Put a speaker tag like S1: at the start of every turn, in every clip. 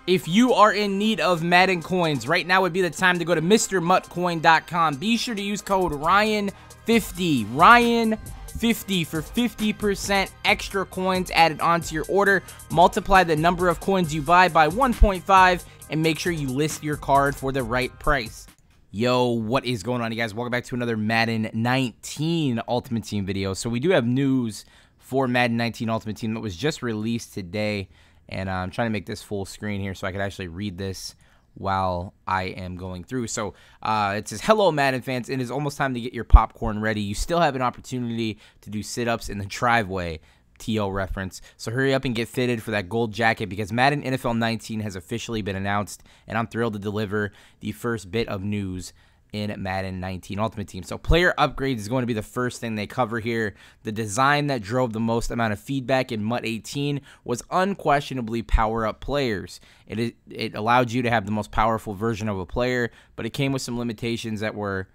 S1: If you are in need of Madden coins, right now would be the time to go to MrMutCoin.com. Be sure to use code Ryan50, Ryan50 for 50% extra coins added onto your order. Multiply the number of coins you buy by 1.5 and make sure you list your card for the right price. Yo, what is going on, you guys? Welcome back to another Madden 19 Ultimate Team video. So we do have news for Madden 19 Ultimate Team that was just released today. And I'm trying to make this full screen here so I can actually read this while I am going through. So it says, hello, Madden fans. It is almost time to get your popcorn ready. You still have an opportunity to do sit-ups in the driveway. TO reference. So hurry up and get fitted for that gold jacket because Madden NFL 19 has officially been announced, and I'm thrilled to deliver the first bit of news in Madden 19 Ultimate Team. So player upgrades is going to be the first thing they cover here. The design that drove the most amount of feedback in MUT 18 was unquestionably power-up players. It allowed you to have the most powerful version of a player, but it came with some limitations that were,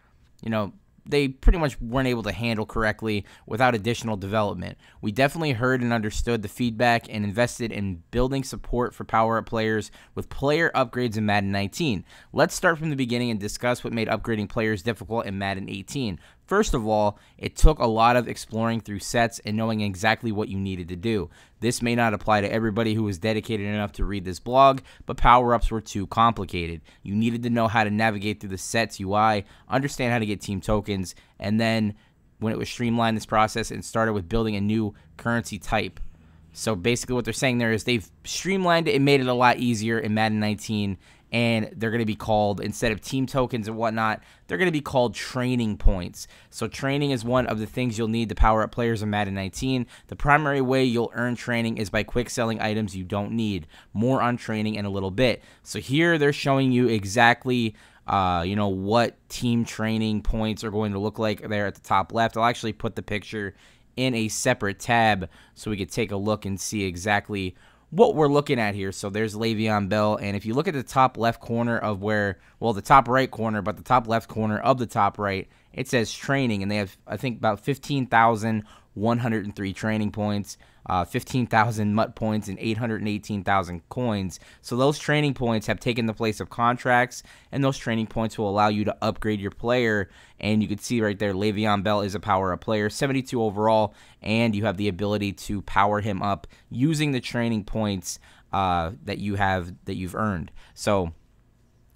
S1: they pretty much weren't able to handle correctly without additional development. We definitely heard and understood the feedback and invested in building support for power-up players with player upgrades in Madden 19. Let's start from the beginning and discuss what made upgrading players difficult in Madden 18. First of all, it took a lot of exploring through sets and knowing exactly what you needed to do. This may not apply to everybody who was dedicated enough to read this blog, but power-ups were too complicated. You needed to know how to navigate through the sets UI, understand how to get team tokens, and then when it was streamlined this process and started with building a new currency type. So basically what they're saying there is they've streamlined it and made it a lot easier in Madden 19, and they're going to be called, instead of team tokens and whatnot, they're going to be called training points. So training is one of the things you'll need to power up players in Madden 19. The primary way you'll earn training is by quick selling items you don't need. More on training in a little bit. So here they're showing you exactly what team training points are going to look like there at the top left. I'll actually put the picture in a separate tab so we could take a look and see exactly what we're looking at here. So there's Le'Veon Bell, and if you look at the top left corner of where, well, the top right corner, but the top left corner of the top right, it says training, and they have, I think, about 15,103 training points, 15,000 MUT points, and 818,000 coins. So those training points have taken the place of contracts, and those training points will allow you to upgrade your player. And you can see right there, Le'Veon Bell is a power-up player, 72 overall, and you have the ability to power him up using the training points that you've earned. So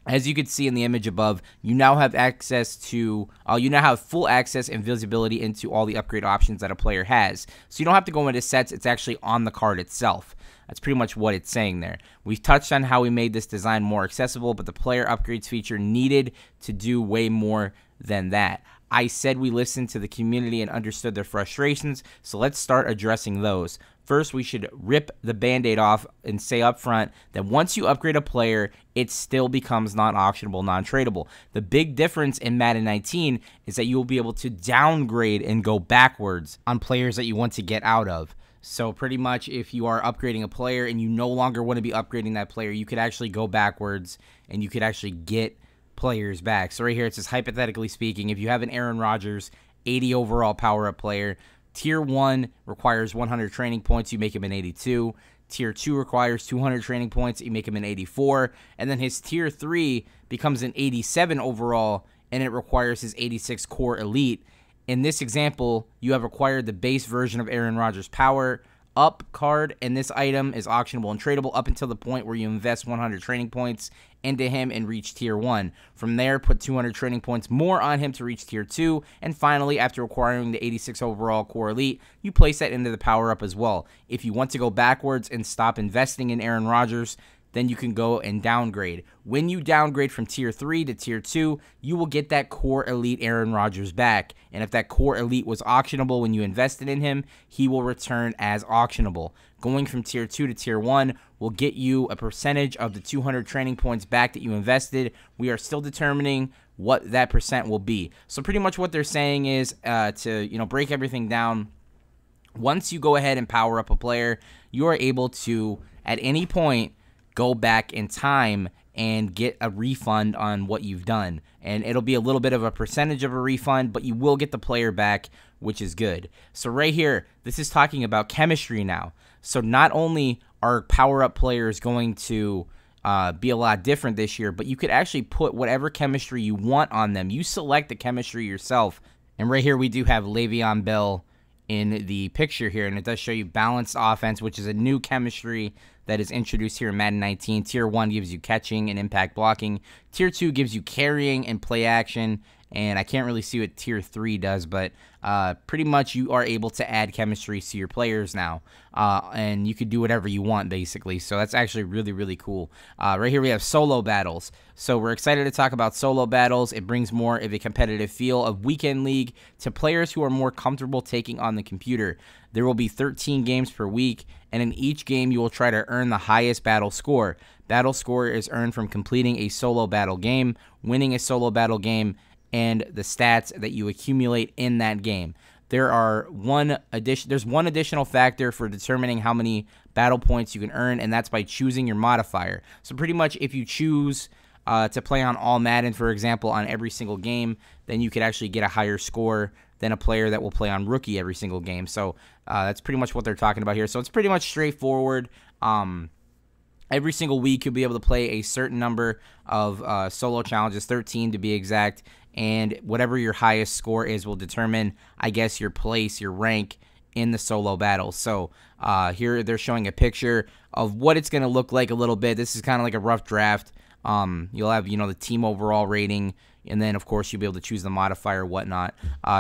S1: as you can see in the image above, you now have access to, you now have full access and visibility into all the upgrade options that a player has. So you don't have to go into sets, it's actually on the card itself. That's pretty much what it's saying there. We've touched on how we made this design more accessible, but the player upgrades feature needed to do way more than that. I said we listened to the community and understood their frustrations, so let's start addressing those. First, we should rip the band-aid off and say up front that once you upgrade a player, it still becomes non-auctionable, non-tradable. The big difference in Madden 19 is that you will be able to downgrade and go backwards on players that you want to get out of. So pretty much if you are upgrading a player and you no longer want to be upgrading that player, you could actually go backwards and you could actually get players back. So right here it says, hypothetically speaking, if you have an Aaron Rodgers 80 overall power-up player, Tier 1 requires 100 training points, you make him an 82. Tier 2 requires 200 training points, you make him an 84. And then his Tier 3 becomes an 87 overall, and it requires his 86 core elite. In this example, you have acquired the base version of Aaron Rodgers' power up card, and this item is auctionable and tradable up until the point where you invest 100 training points into him and reach Tier 1. From there, put 200 training points more on him to reach Tier 2, and finally, after acquiring the 86 overall core elite, you place that into the power up as well. If you want to go backwards and stop investing in Aaron Rodgers, then you can go and downgrade. When you downgrade from Tier 3 to Tier 2, you will get that core elite Aaron Rodgers back. And if that core elite was auctionable when you invested in him, he will return as auctionable. Going from Tier 2 to Tier 1 will get you a percentage of the 200 training points back that you invested. We are still determining what that percent will be. So pretty much what they're saying is to break everything down. Once you go ahead and power up a player, you are able to, at any point, go back in time and get a refund on what you've done. And it'll be a little bit of a percentage of a refund, but you will get the player back, which is good. So right here, this is talking about chemistry now. So not only are power-up players going to be a lot different this year, but you could actually put whatever chemistry you want on them. You select the chemistry yourself. And right here we do have Le'Veon Bell in the picture here, and it does show you balanced offense, which is a new chemistry that is introduced here in Madden 19. Tier 1 gives you catching and impact blocking. Tier 2 gives you carrying and play action. And I can't really see what Tier 3 does, but pretty much you are able to add chemistry to your players now. And you could do whatever you want, basically. So that's actually really, really cool. Right here we have solo battles. So we're excited to talk about solo battles. It brings more of a competitive feel of Weekend League to players who are more comfortable taking on the computer. There will be 13 games per week, and in each game you will try to earn the highest battle score. Battle score is earned from completing a solo battle game, winning a solo battle game, and the stats that you accumulate in that game. There's one additional factor for determining how many battle points you can earn, and that's by choosing your modifier. So pretty much if you choose to play on all Madden, for example, on every single game, then you could actually get a higher score than a player that will play on rookie every single game. So that's pretty much what they're talking about here. So it's pretty much straightforward. Every single week you'll be able to play a certain number of solo challenges, 13 to be exact, and whatever your highest score is will determine, I guess, your place, your rank in the solo battle. So here they're showing a picture of what it's going to look like a little bit. This is kind of like a rough draft. You'll have, the team overall rating, and then, of course, you'll be able to choose the modifier, whatnot.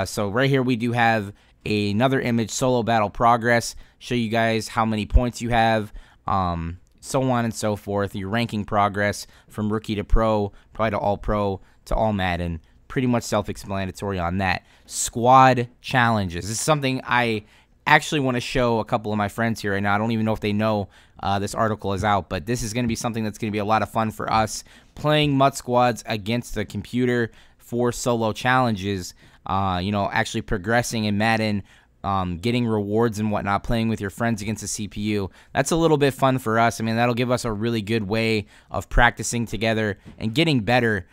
S1: So right here we do have another image, solo battle progress, show you guys how many points you have, so on and so forth, your ranking progress from rookie to pro, probably to all pro, to all Madden. Pretty much self-explanatory on that. Squad challenges. This is something I actually want to show a couple of my friends here right now. I don't even know if they know this article is out, but this is going to be something that's going to be a lot of fun for us, playing MUT squads against the computer for solo challenges, actually progressing in Madden, getting rewards and whatnot, playing with your friends against the CPU. That's a little bit fun for us. I mean, that'll give us a really good way of practicing together and getting better,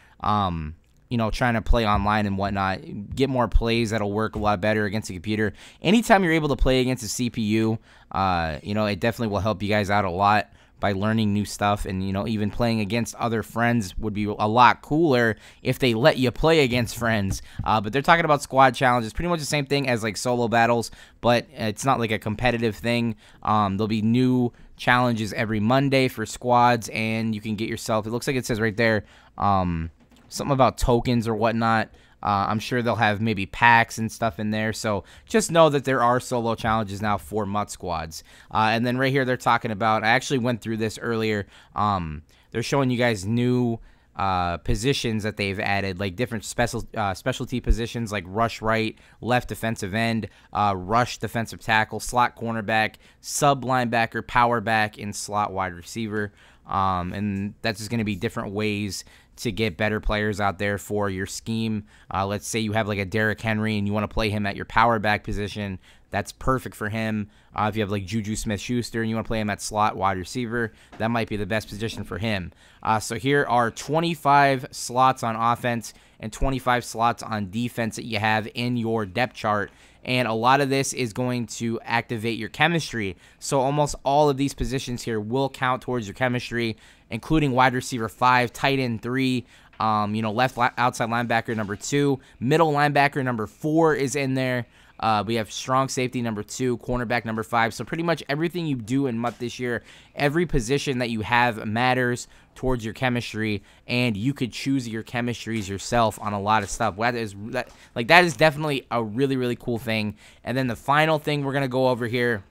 S1: trying to play online and whatnot, get more plays that'll work a lot better against the computer. Anytime you're able to play against a CPU, it definitely will help you guys out a lot by learning new stuff, and even playing against other friends would be a lot cooler if they let you play against friends. But they're talking about squad challenges, pretty much the same thing as like solo battles, but it's not like a competitive thing. There'll be new challenges every Monday for squads, and you can get yourself, it looks like it says right there, something about tokens or whatnot. I'm sure they'll have maybe packs and stuff in there. So just know that there are solo challenges now for MUT squads. And then right here they're talking about, I actually went through this earlier. They're showing you guys new positions that they've added, like different specialty positions like rush right, left defensive end, rush defensive tackle, slot cornerback, sub linebacker, power back, and slot wide receiver. And that's just going to be different ways to get better players out there for your scheme. Let's say you have like a Derrick Henry and you want to play him at your power back position. That's perfect for him. If you have like Juju Smith-Schuster and you want to play him at slot wide receiver, that might be the best position for him. So here are 25 slots on offense and 25 slots on defense that you have in your depth chart. And a lot of this is going to activate your chemistry. So almost all of these positions here will count towards your chemistry, including wide receiver 5, tight end 3, left outside linebacker number 2, middle linebacker number 4 is in there. We have strong safety number 2, cornerback number 5. So pretty much everything you do in MUT this year, every position that you have matters towards your chemistry, and you could choose your chemistries yourself on a lot of stuff. That is definitely a really, really cool thing. And then the final thing we're going to go over here,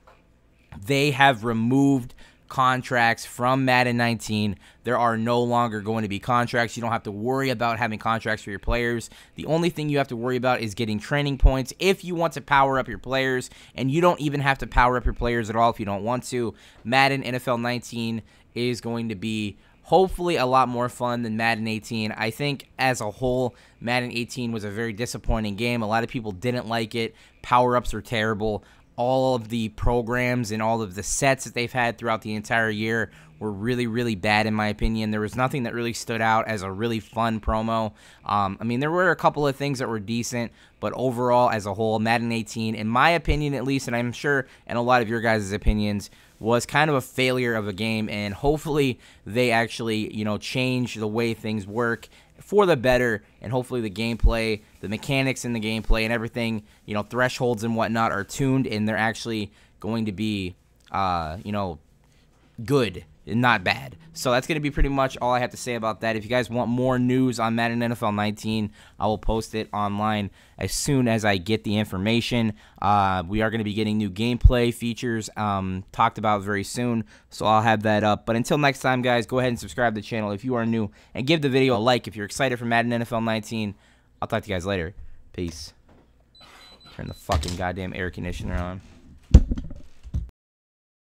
S1: they have removed contracts from Madden 19. There are no longer going to be contracts. You don't have to worry about having contracts for your players. The only thing you have to worry about is getting training points if you want to power up your players, and you don't even have to power up your players at all if you don't want to. Madden NFL 19 is going to be hopefully a lot more fun than Madden 18. I think as a whole, Madden 18 was a very disappointing game. A lot of people didn't like it. Power-ups are terrible. All of the programs and all of the sets that they've had throughout the entire year were really, really bad in my opinion. There was nothing that really stood out as a really fun promo. There were a couple of things that were decent, but overall, as a whole, Madden 18, in my opinion at least, and I'm sure in a lot of your guys' opinions, was kind of a failure of a game, and hopefully they actually, change the way things work for the better, and hopefully the gameplay, the mechanics in the gameplay and everything, thresholds and whatnot are tuned, and they're actually going to be, good and not bad. So that's going to be pretty much all I have to say about that. If you guys want more news on Madden NFL 19, I will post it online as soon as I get the information. We are going to be getting new gameplay features talked about very soon, so I'll have that up. But until next time, guys, go ahead and subscribe to the channel if you are new, and give the video a like if you're excited for Madden NFL 19. I'll talk to you guys later. Peace. Turn the fucking goddamn air conditioner on.